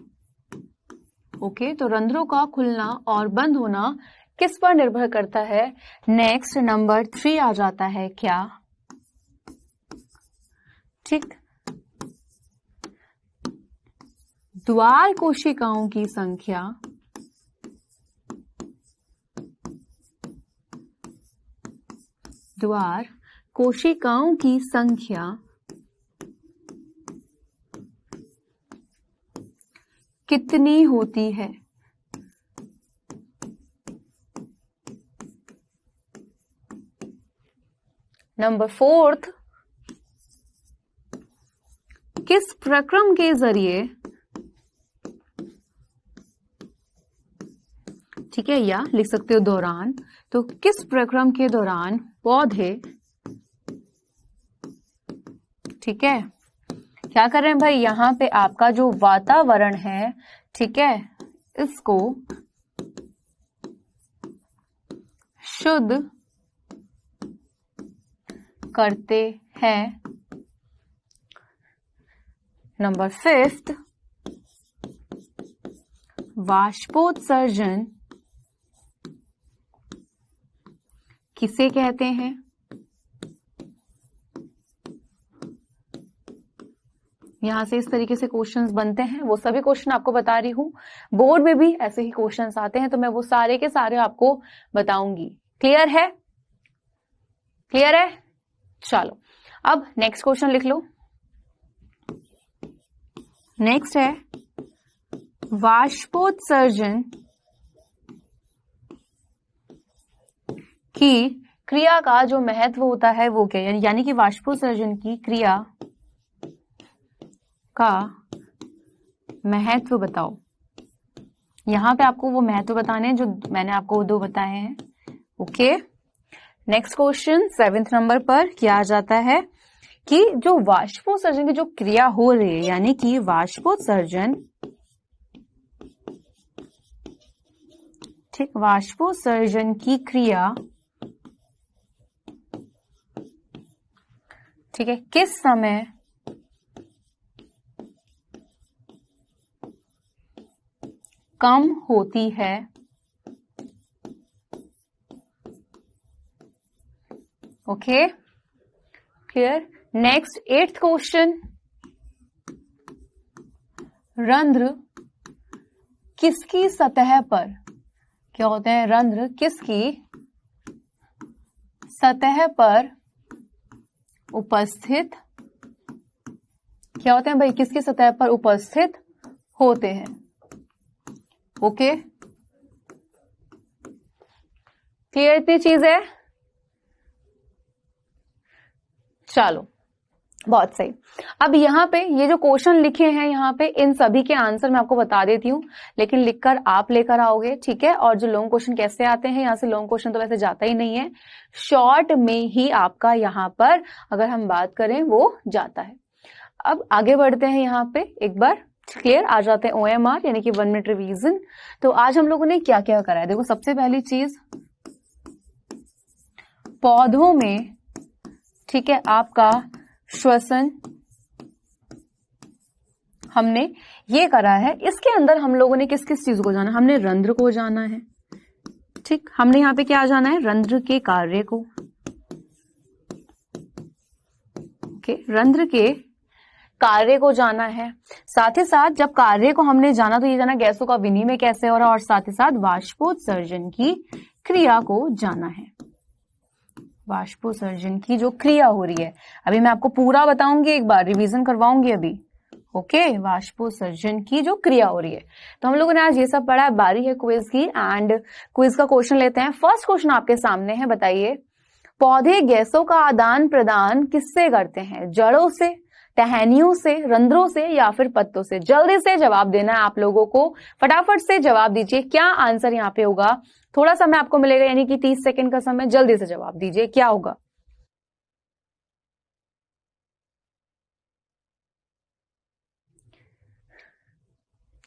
ओके, तो रंध्रों का खुलना और बंद होना किस पर निर्भर करता है? नेक्स्ट नंबर 3 आ जाता है क्या? ठीक, द्वार कोशिकाओं की संख्या कितनी होती है? नंबर 4, किस प्रक्रम के जरिए, ठीक है, या लिख सकते हो दौरान, तो किस प्रक्रम के दौरान पौधे, ठीक है, क्या कर रहे हैं भाई, यहां पे आपका जो वातावरण है, ठीक है, इसको शुद्ध करते हैं। नंबर 5, वाष्पोत्सर्जन किसे कहते हैं? यहां से इस तरीके से क्वेश्चंस बनते हैं, वो सभी क्वेश्चन आपको बता रही हूं, बोर्ड में भी ऐसे ही क्वेश्चंस आते हैं, तो मैं वो सारे के सारे आपको बताऊंगी। क्लियर है? क्लियर है? चलो, अब नेक्स्ट क्वेश्चन लिख लो। नेक्स्ट है, वाष्पोत्सर्जन की क्रिया का जो महत्व होता है वो क्या, यानी कि वाष्पोत्सर्जन की क्रिया का महत्व बताओ। यहां पे आपको वो महत्व बताने हैं जो मैंने आपको 2 बताए हैं। Okay, next question 7th number पर क्या आ जाता है कि जो वाष्पोत्सर्जन की जो क्रिया हो रही है, यानी कि वाष्पोत्सर्जन, ठीक, वाष्पोत्सर्जन की क्रिया, ठीक है, किस समय कम होती है, okay, clear. Next 8th question, रंध्र किसकी सतह पर, क्या होते हैं रंध्र किसकी सतह पर उपस्थित, क्या होते हैं भाई, किसकी सतह पर उपस्थित होते हैं, ओके, क्लियर इतनी चीज है। चलो बहुत सही। अब यहाँ पे ये जो क्वेश्चन लिखे हैं यहाँ पे, इन सभी के आंसर मैं आपको बता देती हूँ, लेकिन लिखकर आप लेकर आओगे, ठीक है। और जो लॉन्ग क्वेश्चन कैसे आते हैं, यहाँ से लॉन्ग क्वेश्चन तो वैसे जाता ही नहीं है, शॉर्ट में ही आपका यहाँ पर अगर हम बात करें वो जाता है। अब आगे बढ़ते हैं, यहाँ पे एक बार क्लियर आ जाते हैं OMR यानी कि 1 मिनट रिवीजन। तो आज हम लोगों ने क्या क्या करा है, देखो सबसे पहली चीज पौधों में, ठीक है, आपका श्वसन हमने ये करा है। इसके अंदर हम लोगों ने किस किस चीज को जाना, हमने रंध्र को जाना है, ठीक, हमने यहाँ पे क्या जाना है, रंध्र के कार्य को, ओके, रंध्र के कार्य को जाना है। साथ ही साथ जब कार्य को हमने जाना तो ये जाना गैसों का विनिमय कैसे हो रहा है, और साथ ही साथ वाष्पोत्सर्जन की क्रिया को जाना है, वाष्पोत्सर्जन की जो क्रिया हो रही है। अभी मैं आपको पूरा बताऊंगी, एक बार रिवीजन करवाऊंगी अभी, ओके, वाष्पोत्सर्जन की जो क्रिया हो रही है। तो हम लोगों ने आज ये सब पढ़ा है, बारी है क्विज की, एंड क्विज का क्वेश्चन लेते हैं। फर्स्ट क्वेश्चन आपके सामने है, बताइए पौधे गैसों का आदान प्रदान किससे करते हैं, जड़ों से, टहनियों से, रंध्रों से या फिर पत्तों से। जल्दी से जवाब देना है आप लोगों को, फटाफट से जवाब दीजिए, क्या आंसर यहाँ पे होगा। थोड़ा समय आपको मिलेगा, यानी कि 30 सेकंड का समय, जल्दी से जवाब दीजिए, क्या होगा।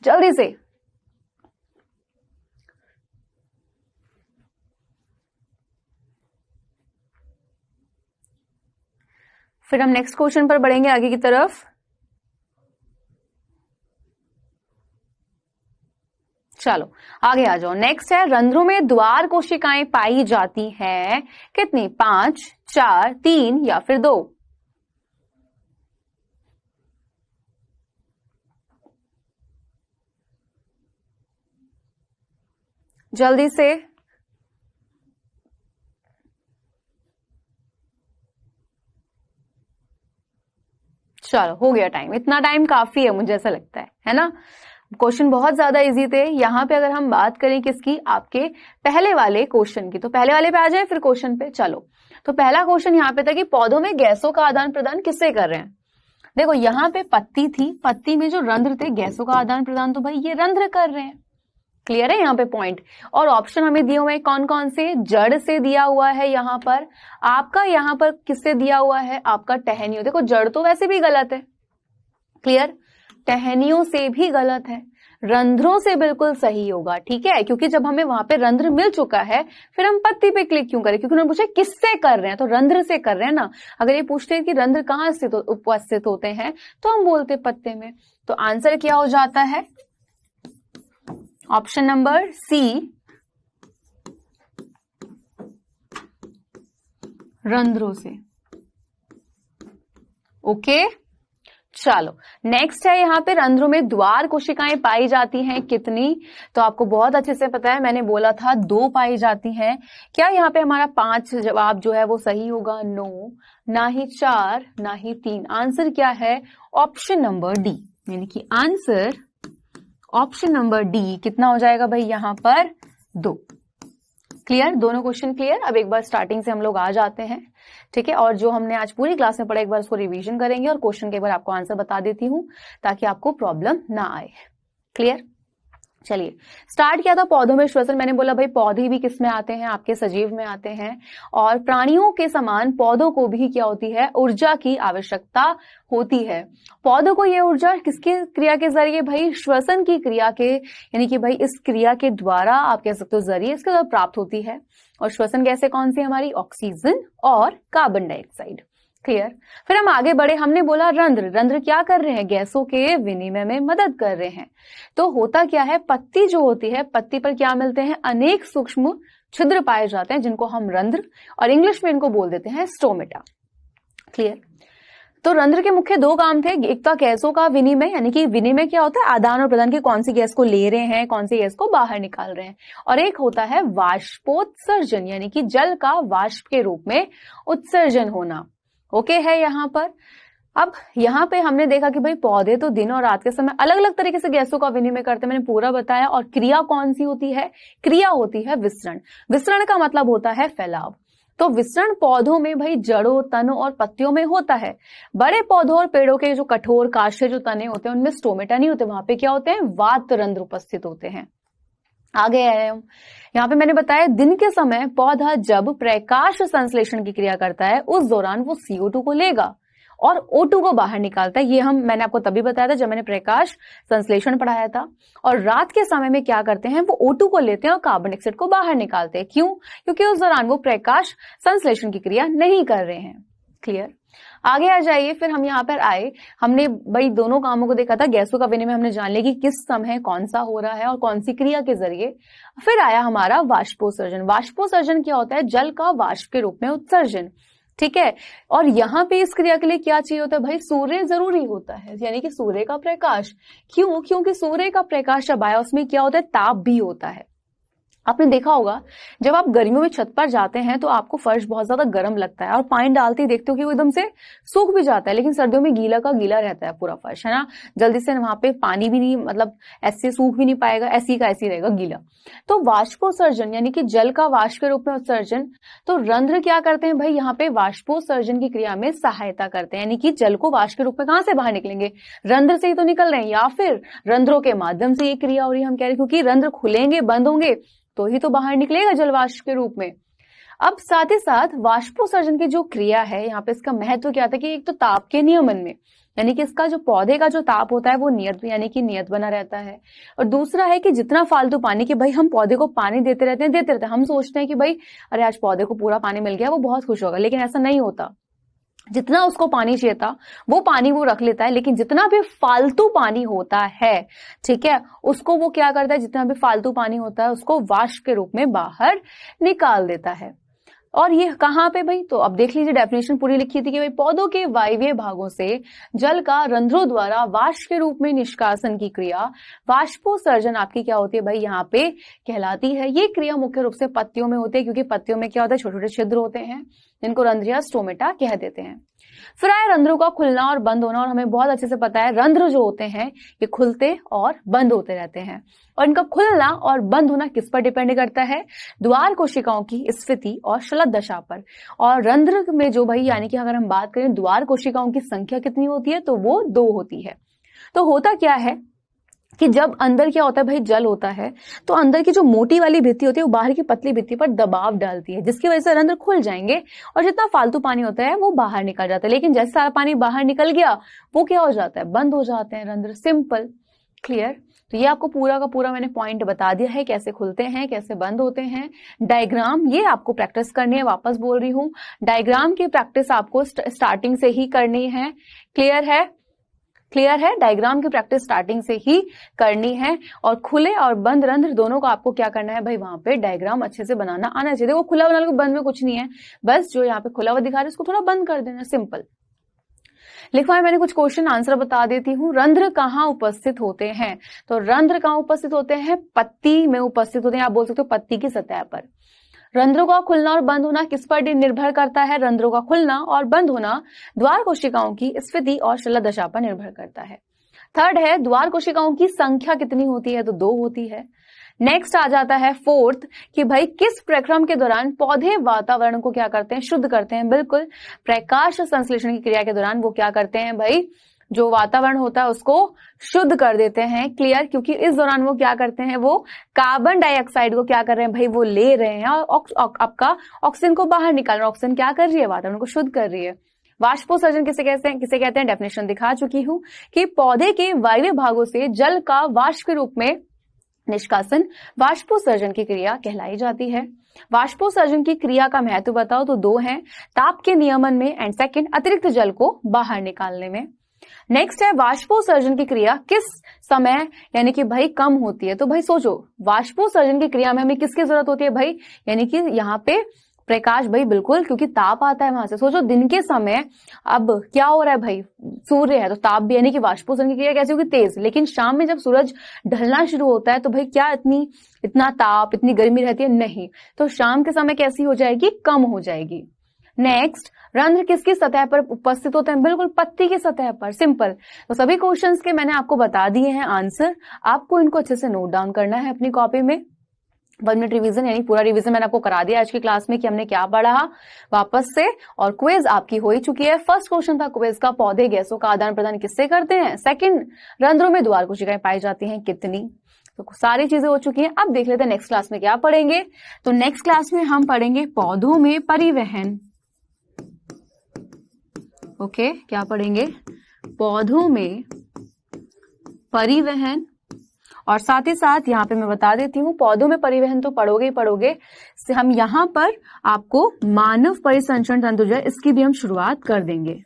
जल्दी से। फिर हम नेक्स्ट क्वेश्चन पर बढ़ेंगे आगे की तरफ। चलो आगे आ जाओ। नेक्स्ट है, रंध्रों में द्वार कोशिकाएं पाई जाती हैं कितनी, 5, 4, 3 या फिर 2। जल्दी से। चलो हो गया टाइम, इतना टाइम काफी है मुझे ऐसा लगता है ना। क्वेश्चन बहुत ज्यादा इजी थे। यहाँ पे अगर हम बात करें किसकी, आपके पहले वाले क्वेश्चन की, तो पहले वाले पे आ जाए फिर क्वेश्चन पे। चलो तो पहला क्वेश्चन यहाँ पे था कि पौधों में गैसों का आदान प्रदान किससे कर रहे हैं। देखो यहाँ पे पत्ती थी, पत्ती में जो रंध्र थे, गैसों का आदान प्रदान तो भाई ये रंध्र कर रहे हैं, क्लियर है यहाँ पे पॉइंट। और ऑप्शन हमें दिए हुए हैं कौन कौन से, जड़ से दिया हुआ है यहाँ पर, आपका यहाँ पर किससे दिया हुआ है, आपका टहनियों। देखो जड़ तो वैसे भी गलत है, क्लियर, टहनियों से भी गलत है, रंध्रों से बिल्कुल सही होगा, ठीक है, क्योंकि जब हमें वहां पे रंध्र मिल चुका है फिर हम पत्ती पे क्लिक क्यों करें, क्योंकि उन्होंने पूछा किससे कर रहे हैं, तो रंध्र से कर रहे हैं ना। अगर ये पूछते हैं कि रंध्र कहाँ स्थित उपस्थित होते हैं तो हम बोलते पत्ते में। तो आंसर क्या हो जाता है, ऑप्शन नंबर सी, रंध्रों से, ओके। चलो नेक्स्ट है, यहाँ पे रंध्रों में द्वार कोशिकाएं पाई जाती हैं कितनी, तो आपको बहुत अच्छे से पता है, मैंने बोला था 2 पाई जाती हैं। क्या यहाँ पे हमारा 5 जवाब जो है वो सही होगा, नो, ना ही 4 ना ही 3। आंसर क्या है, ऑप्शन नंबर डी, यानी कि आंसर ऑप्शन नंबर डी कितना हो जाएगा भाई यहाँ पर, 2। क्लियर, दोनों क्वेश्चन क्लियर। अब एक बार स्टार्टिंग से हम लोग आ जाते हैं, ठीक है, और जो हमने आज पूरी क्लास में पढ़ा एक बार उसको रिवीजन करेंगे और क्वेश्चन के बार आपको आंसर बता देती हूँ ताकि आपको प्रॉब्लम ना आए, क्लियर। चलिए स्टार्ट किया था पौधों में श्वसन। मैंने बोला भाई पौधे भी किस में आते हैं, आपके सजीव में आते हैं, और प्राणियों के समान पौधों को भी क्या होती है, ऊर्जा की आवश्यकता होती है। पौधों को ये ऊर्जा किसकी क्रिया के जरिए, भाई श्वसन की क्रिया के, यानी कि भाई इस क्रिया के द्वारा आप कह सकते हो जरिए इसके द्वारा प्राप्त होती है। और श्वसन गैसें कौन सी हमारी, ऑक्सीजन और कार्बन डाइऑक्साइड। क्लियर। फिर हम आगे बढ़े, हमने बोला रंध्र। रंध्र क्या कर रहे हैं, गैसों के विनिमय में मदद कर रहे हैं। तो होता क्या है, पत्ती जो होती है, पत्ती पर क्या मिलते हैं, अनेक सूक्ष्म छिद्र पाए जाते हैं जिनको हम रंध्र, और इंग्लिश में इनको बोल देते हैं स्टोमेटा। क्लियर। तो रंध्र के मुख्य दो काम थे, एक तो गैसों का विनिमय, यानी कि विनिमय क्या होता है, आदान और प्रदान की, कौन सी गैस को ले रहे हैं, कौन सी गैस को बाहर निकाल रहे हैं, और एक होता है वाष्पोत्सर्जन, यानी कि जल का वाष्प के रूप में उत्सर्जन होना। ओके है यहाँ पर। अब यहाँ पे हमने देखा कि भाई पौधे तो दिन और रात के समय अलग अलग तरीके से गैसों का विनिमय करते हैं, मैंने पूरा बताया। और क्रिया कौन सी होती है, क्रिया होती है विसरण। विसरण का मतलब होता है फैलाव। तो विसरण पौधों में भाई जड़ों, तनों और पत्तियों में होता है। बड़े पौधों और पेड़ों के जो कठोर काष्ठे जो तने होते हैं उनमें स्टोमेटा नहीं होते, वहां पे क्या होते हैं, वात रंध्र उपस्थित होते हैं। आगे आए हम, यहाँ पे मैंने बताया दिन के समय पौधा जब प्रकाश संश्लेषण की क्रिया करता है उस दौरान वो CO2 को लेगा और O2 को बाहर निकालता है। ये मैंने आपको तभी बताया था जब मैंने प्रकाश संश्लेषण पढ़ाया था। और रात के समय में क्या करते हैं, वो O2 को लेते हैं और कार्बन डाइऑक्साइड को बाहर निकालते हैं। क्यों, क्योंकि उस दौरान वो प्रकाश संश्लेषण की क्रिया नहीं कर रहे हैं। क्लियर। आगे आ जाइए, फिर हम यहाँ पर आए, हमने भाई दोनों कामों को देखा था। गैसों का विनिमय हमने जान लिया कि किस समय कौन सा हो रहा है और कौन सी क्रिया के जरिए। फिर आया हमारा वाष्पोत्सर्जन। वाष्पोत्सर्जन क्या होता है, जल का वाष्प के रूप में उत्सर्जन। ठीक है। और यहाँ पे इस क्रिया के लिए क्या चाहिए होता है, भाई सूर्य जरूरी होता है, यानी कि सूर्य का प्रकाश। क्यों, क्योंकि सूर्य का प्रकाश जब आया उसमें क्या होता है, ताप भी होता है। आपने देखा होगा जब आप गर्मियों में छत पर जाते हैं तो आपको फर्श बहुत ज्यादा गर्म लगता है और पानी डालते ही देखते हो कि वो एकदम से सूख भी जाता है, लेकिन सर्दियों में गीला का गीला रहता है पूरा फर्श, है ना। जल्दी से वहां पे पानी भी नहीं, मतलब ऐसे सूख भी नहीं पाएगा, ऐसी का ऐसी रहेगा गीला। तो वाष्पोत्सर्जन यानी कि जल का वाष्प के रूप में उत्सर्जन। तो रंध्र क्या करते हैं भाई, यहाँ पे वाष्पोत्सर्जन की क्रिया में सहायता करते हैं, यानी कि जल को वाष्प के रूप में कहां से बाहर निकलेंगे, रंध्र से ही तो निकल रहे हैं, या फिर रंध्रों के माध्यम से ये क्रिया हो रही है। हम कह रहे हैं क्योंकि रंध्र खुलेंगे बंद होंगे तो ही तो बाहर निकलेगा जल वाष्प के रूप में। अब साथ ही साथ वाष्पोत्सर्जन की जो क्रिया है, यहाँ पे इसका महत्व क्या था कि एक तो ताप के नियमन में, यानी कि इसका जो पौधे का जो ताप होता है वो नियत, यानी कि नियत बना रहता है। और दूसरा है कि जितना फालतू पानी, कि भाई हम पौधे को पानी देते रहते हैं, हम सोचते हैं कि भाई अरे आज पौधे को पूरा पानी मिल गया, वो बहुत खुश होगा, लेकिन ऐसा नहीं होता। जितना उसको पानी चाहिए था वो पानी वो रख लेता है, लेकिन जितना भी फालतू पानी होता है, ठीक है, उसको वो क्या करता है, जितना भी फालतू पानी होता है उसको वाष्प के रूप में बाहर निकाल देता है। और ये कहाँ पे भाई, तो अब देख लीजिए डेफिनेशन पूरी लिखी थी कि भाई पौधों के वायवीय भागों से जल का रंध्रों द्वारा वाष्प के रूप में निष्कासन की क्रिया वाष्पोत्सर्जन आपकी क्या होती है भाई, यहाँ पे कहलाती है। ये क्रिया मुख्य रूप से पत्तियों में होती है, क्योंकि पत्तियों में क्या होता है, छोटे छोटे छिद्र होते हैं जिनको रंध्र या स्टोमेटा कह देते हैं। फिर आए रंध्रों का खुलना और बंद होना। और हमें बहुत अच्छे से पता है रंध्र जो होते हैं ये खुलते और बंद होते रहते हैं, और इनका खुलना और बंद होना किस पर डिपेंड करता है, द्वार कोशिकाओं की स्थिति और शलभ दशा पर। और रंध्र में जो भाई, यानी कि अगर हम बात करें द्वार कोशिकाओं की संख्या कितनी होती है, तो वो 2 होती है। तो होता क्या है कि जब अंदर क्या होता है भाई, जल होता है, तो अंदर की जो मोटी वाली भित्ति होती है वो बाहर की पतली भित्ति पर दबाव डालती है, जिसकी वजह से रंध्र खुल जाएंगे और जितना फालतू पानी होता है वो बाहर निकल जाता है। लेकिन जैसे सारा पानी बाहर निकल गया वो क्या हो जाता है, बंद हो जाते हैं रंध्र। सिंपल। क्लियर। तो ये आपको पूरा का पूरा मैंने पॉइंट बता दिया है, कैसे खुलते हैं कैसे बंद होते हैं। डायग्राम ये आपको प्रैक्टिस करनी है, वापस बोल रही हूँ, डायग्राम की प्रैक्टिस आपको स्टार्टिंग से ही करनी है। क्लियर है, क्लियर है, डायग्राम की प्रैक्टिस स्टार्टिंग से ही करनी है। और खुले और बंद रंध्र दोनों को आपको क्या करना है भाई, वहां पे डायग्राम अच्छे से बनाना आना चाहिए। देखो खुला बना लो, बंद में कुछ नहीं है, बस जो यहाँ पे खुला हुआ दिखा रहे हैं उसको थोड़ा बंद कर देना, सिंपल। लिखवाए मैंने कुछ क्वेश्चन आंसर बता देती हूँ। रंध्र कहाँ उपस्थित होते हैं, तो रंध्र कहाँ उपस्थित होते हैं, पत्ती में उपस्थित होते हैं, आप बोल सकते हो पत्ती की सतह पर। रंध्रों का खुलना और बंद होना किस पर निर्भर करता है, रंध्रों का खुलना और बंद होना द्वार कोशिकाओं की स्थिति और शलभ दशा पर निर्भर करता है। थर्ड है द्वार कोशिकाओं की संख्या कितनी होती है, तो 2 होती है। नेक्स्ट आ जाता है फोर्थ कि भाई किस प्रक्रम के दौरान पौधे वातावरण को क्या करते हैं, शुद्ध करते हैं। बिल्कुल, प्रकाश संश्लेषण की क्रिया के दौरान वो क्या करते हैं भाई, जो वातावरण होता है उसको शुद्ध कर देते हैं। क्लियर? क्योंकि इस दौरान वो क्या करते हैं, वो कार्बन डाइऑक्साइड को क्या कर रहे हैं भाई, वो ले रहे हैं और आपका ऑक्सीजन को बाहर निकाल रहे हैं। ऑक्सीजन क्या कर रही है, वातावरण को शुद्ध कर रही है। वाष्पोत्सर्जन किसे कहते हैं, डेफिनेशन दिखा चुकी हूं कि पौधे के वायवीय भागों से जल का वाष्प के रूप में निष्कासन वाष्पोत्सर्जन की क्रिया कहलाई जाती है। वाष्पोत्सर्जन की क्रिया का महत्व बताओ तो दो हैं, ताप के नियमन में एंड सेकंड अतिरिक्त जल को बाहर निकालने में। नेक्स्ट है वाष्पोत्सर्जन की क्रिया किस समय यानी कि भाई कम होती है। तो भाई सोचो, वाष्पोत्सर्जन की क्रिया में हमें किसकी जरूरत होती है भाई, यानी कि यहाँ पे प्रकाश भाई, बिल्कुल, क्योंकि ताप आता है वहां से। सोचो दिन के समय अब क्या हो रहा है भाई, सूर्य है तो ताप भी यानी कि वाष्पोत्सर्जन की क्रिया कैसी होगी, तेज। लेकिन शाम में जब सूरज ढलना शुरू होता है तो भाई क्या इतना ताप, इतनी गर्मी रहती है नहीं, तो शाम के समय कैसी हो जाएगी, कम हो जाएगी। नेक्स्ट, रंध्र किसकी सतह पर उपस्थित होते हैं, बिल्कुल पत्ती की सतह पर। सिंपल। तो सभी क्वेश्चंस के मैंने आपको बता दिए हैं आंसर, आपको इनको अच्छे से नोट डाउन करना है अपनी कॉपी में। 1 मिनट रिवीजन यानी पूरा रिवीजन मैंने आपको करा दिया आज की क्लास में कि हमने क्या पढ़ा वापस से, और क्विज आपकी हो ही चुकी है। फर्स्ट क्वेश्चन था क्विज का, पौधे गैसों का आदान प्रदान किससे करते हैं। सेकंड, रंध्रों में द्वार कोशिकाएं पाई जाती हैं कितनी। तो सारी चीजें हो चुकी हैं। अब देख लेते हैं नेक्स्ट क्लास में क्या पढ़ेंगे। तो नेक्स्ट क्लास में हम पढ़ेंगे पौधों में परिवहन। ओके, क्या पढ़ेंगे, पौधों में परिवहन। और साथ ही साथ यहाँ पे मैं बता देती हूँ, पौधों में परिवहन तो पढ़ोगे ही पढ़ोगे, हम यहाँ पर आपको मानव परिसंचरण तंत्र जो है इसकी भी हम शुरुआत कर देंगे।